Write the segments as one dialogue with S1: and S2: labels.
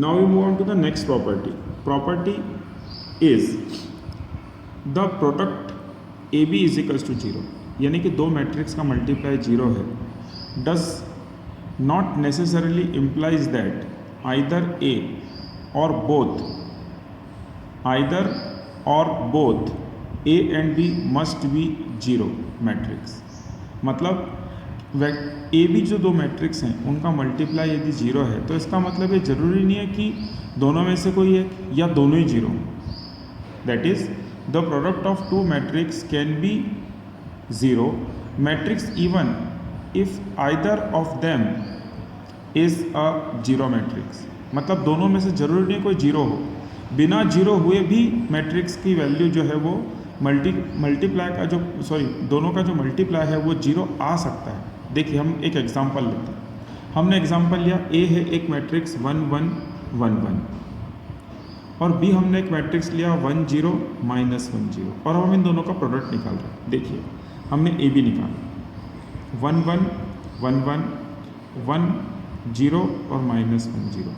S1: Now we move on to the next property. Property is the product AB is equals to 0, यानी कि दो matrix का multiply 0 है. Does not necessarily implies that either A or both A and B must be 0 matrix. मतलब A B जो दो matrix हैं उनका मल्टीप्लाई यदि 0 है तो इसका मतलब ये ज़रूरी नहीं है कि दोनों में से कोई एक या दोनों ही 0. That is the product of two matrix can be 0 matrix even if either of them is a 0 matrix. मतलब दोनों में से ज़रूरी नहीं कोई 0 हो, बिना 0 हुए भी मैट्रिक्स की वैल्यू जो है वो मल्टीप्लाई का जो दोनों का जो मल्टीप्लाई है वो 0 आ सकता है. देखिए हम एक एग्जांपल लेते हैं. हमने एग्जांपल लिया ए है एक मैट्रिक्स 1 1 1 1 और बी हमने एक मैट्रिक्स लिया 1 0 -1 0 और हम इन दोनों का प्रोडक्ट निकाल रहे हैं. देखिए हमने ए बी निकाला 1 1 1 1 1 0 और -1 0.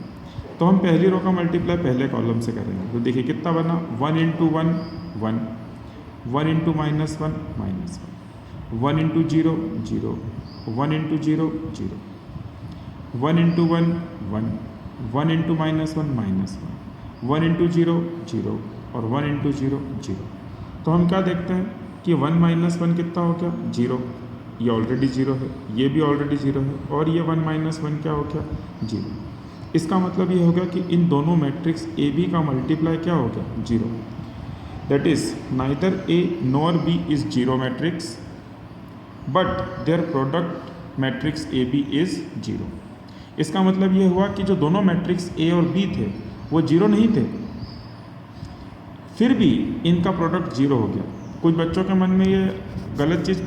S1: तो हम पहली रो का मल्टीप्लाई पहले कॉलम से करेंगे. तो देखिए कितना बना 1 × 1 1 1 × -1 -1 1 × 0 0 1 × 0 0 1 × 1 1 1 × -1 -1 1 × 0 0 और 1 × 0 0. तो हम क्या देखते हैं कि 1 - 1 कितना हो गया 0. ये ऑलरेडी 0 है, ये भी ऑलरेडी 0 है और ये 1 - 1 क्या हो गया 0. इसका मतलब ये हो गया कि इन दोनों मैट्रिक्स ए बी का मल्टीप्लाई क्या हो गया 0. That is neither A nor B is 0 matrix but their product matrix A B is 0. इसका मतलब ये हुआ कि जो दोनों मैट्रिक्स ए और बी थे वो 0 नहीं थे, फिर भी इनका प्रोडक्ट 0 हो गया. कुछ बच्चों के मन में ये गलत चीज़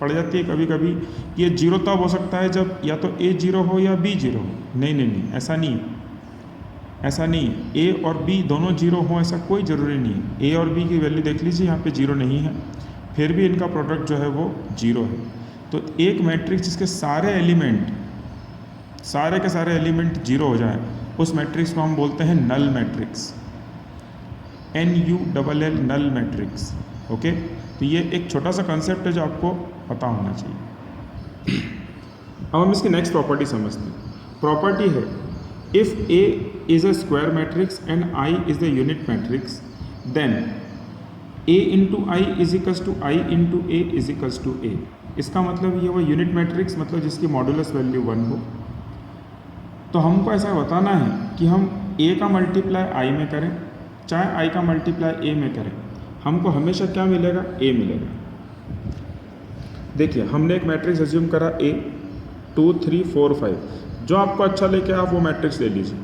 S1: पड़ जाती है कभी कभी कि ये 0 तब हो सकता है जब या तो ए 0 हो या बी 0 हो. नहीं, ऐसा नहीं है. ऐसा नहीं है. ए और बी दोनों 0 हों ऐसा कोई ज़रूरी नहीं है. ए और बी की वैल्यू देख लीजिए, यहाँ पे 0 नहीं है, फिर भी इनका प्रोडक्ट जो है वो 0 है. तो एक मैट्रिक्स जिसके सारे के सारे एलिमेंट 0 हो जाए उस मैट्रिक्स को हम बोलते हैं null matrix. NULL null matrix. Okay, तो ये एक छोटा सा कंसेप्ट है जो आपको पता होना चाहिए. अब हम इसकी नेक्स्ट प्रॉपर्टी समझते हैं. प्रॉपर्टी है if A is a square matrix and I is the unit matrix then A × I is equals to I × A is equals to A. इसका मतलब ये वो यूनिट मैट्रिक्स मतलब जिसकी मॉडुलस वैल्यू 1 हो. तो हमको ऐसा बताना है कि हम A का मल्टीप्लाई I में करें चाहे I का मल्टीप्लाई A में करें, हमको हमेशा क्या मिलेगा A मिलेगा. देखिए हमने एक मैट्रिक्स एज्यूम करा A 2 3 4 5. जो आपको अच्छा लेके आप वो मैट्रिक्स ले लीजिए.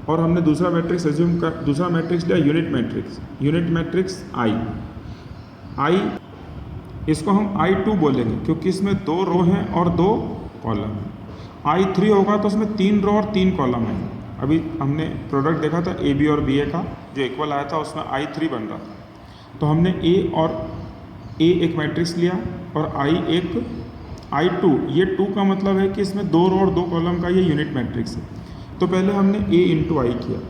S1: और हमने दूसरा मैट्रिक्स लिया यूनिट मैट्रिक्स I. इसको हम I2 बोलेंगे क्योंकि इसमें 2 रो हैं और 2 कॉलम हैं. I3 होगा तो उसमें 3 रो और 3 कॉलम हैं. अभी हमने प्रोडक्ट देखा था ए बी और बी ए का जो इक्वल आया था उसमें I3 बन रहा था. तो हमने A एक मैट्रिक्स लिया और I2. ये 2 का मतलब है कि इसमें 2 रो और 2 कॉलम का ये यूनिट मैट्रिक्स है. तो पहले हमने A × I किया.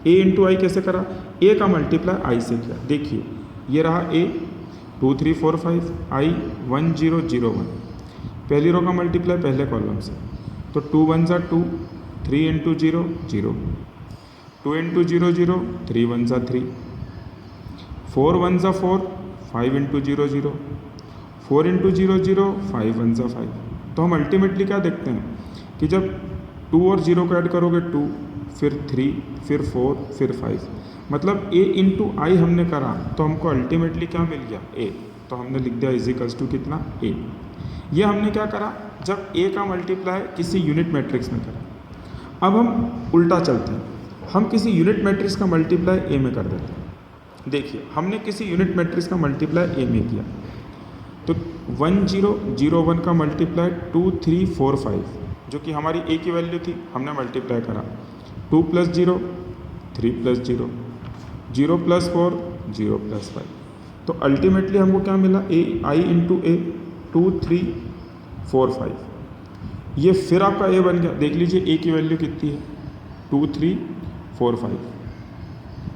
S1: A × I कैसे करा? A का मल्टीप्लाई I से किया. देखिए ये रहा A 2 3 4 5 I 1 0 0 1. पहली रो का मल्टीप्लाई पहले कॉलम से. तो 2 1 2 3 × 0 0 2 × 0 0 3 1 3 4 1 4 5 × 0 0 4 × 0 0 5 1 5. तो हम अल्टीमेटली क्या देखते हैं कि जब 2 और 0 को ऐड करोगे 2 फिर 3 फिर 4 फिर 5. मतलब A × I हमने करा तो हमको अल्टीमेटली क्या मिल गया A. तो हमने लिख दिया इज इक्वल्स टू कितना A. ये हमने क्या करा जब A का मल्टीप्लाई किसी यूनिट मैट्रिक्स में करा. अब हम उल्टा चलते हैं, हम किसी यूनिट मैट्रिक्स का मल्टीप्लाई A में कर देते हैं. देखिए हमने किसी यूनिट मैट्रिक्स का मल्टीप्लाई A में किया तो 1 0 0 1 का मल्टीप्लाई 2 3 4 5 जो कि हमारी A की वैल्यू थी हमने मल्टीप्लाई करा. 2 + 0 3 + 0 0 + 4 0 + 5. तो अल्टीमेटली हमको क्या मिला I × A 2 3 4 5. ये फिर आपका A बन गया. देख लीजिए A की वैल्यू कितनी है 2 3 4 5।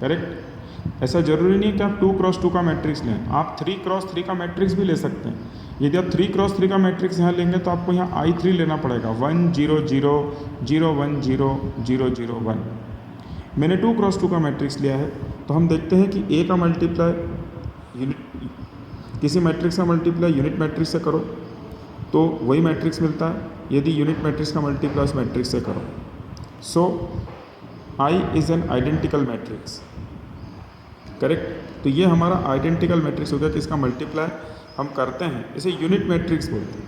S1: करेक्ट। ऐसा ज़रूरी नहीं है कि आप 2 क्रॉस 2 का मैट्रिक्स लें, आप 3 क्रॉस 3 का मैट्रिक्स भी ले सकते हैं। यदि आप 3 क्रॉस 3 का मैट्रिक्स यहाँ लेंगे तो आपको यहाँ I3 लेना पड़ेगा, 1 0 0 0 1 0 0 0 1। मैंने 2 क्रॉस 2 का मैट्रिक्स लिया है, तो हम देखते हैं कि ए का मल्टीप्लाई यूनिट, किसी मैट्रिक्स का मल्टीप्लाई यूनिट मैट्रिक्स से करो तो वही मैट्रिक्स मिलता है, यदि यूनिट मैट्रिक्स का मल्टीप्लाई उस मैट्रिक्स से करो। सो I is an identical matrix. Correct. तो ये हमारा आइडेंटिकल मैट्रिक्स हो गया कि इसका मल्टीप्लाई हम करते हैं, इसे यूनिट मैट्रिक्स बोलते हैं।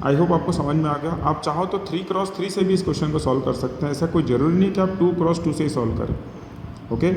S1: आई होप आपको समझ में आ गया। आप चाहो तो 3 क्रॉस 3 से भी इस क्वेश्चन को सॉल्व कर सकते हैं, ऐसा कोई ज़रूरी नहीं कि आप 2 क्रॉस 2 से ही सॉल्व करें। ओके।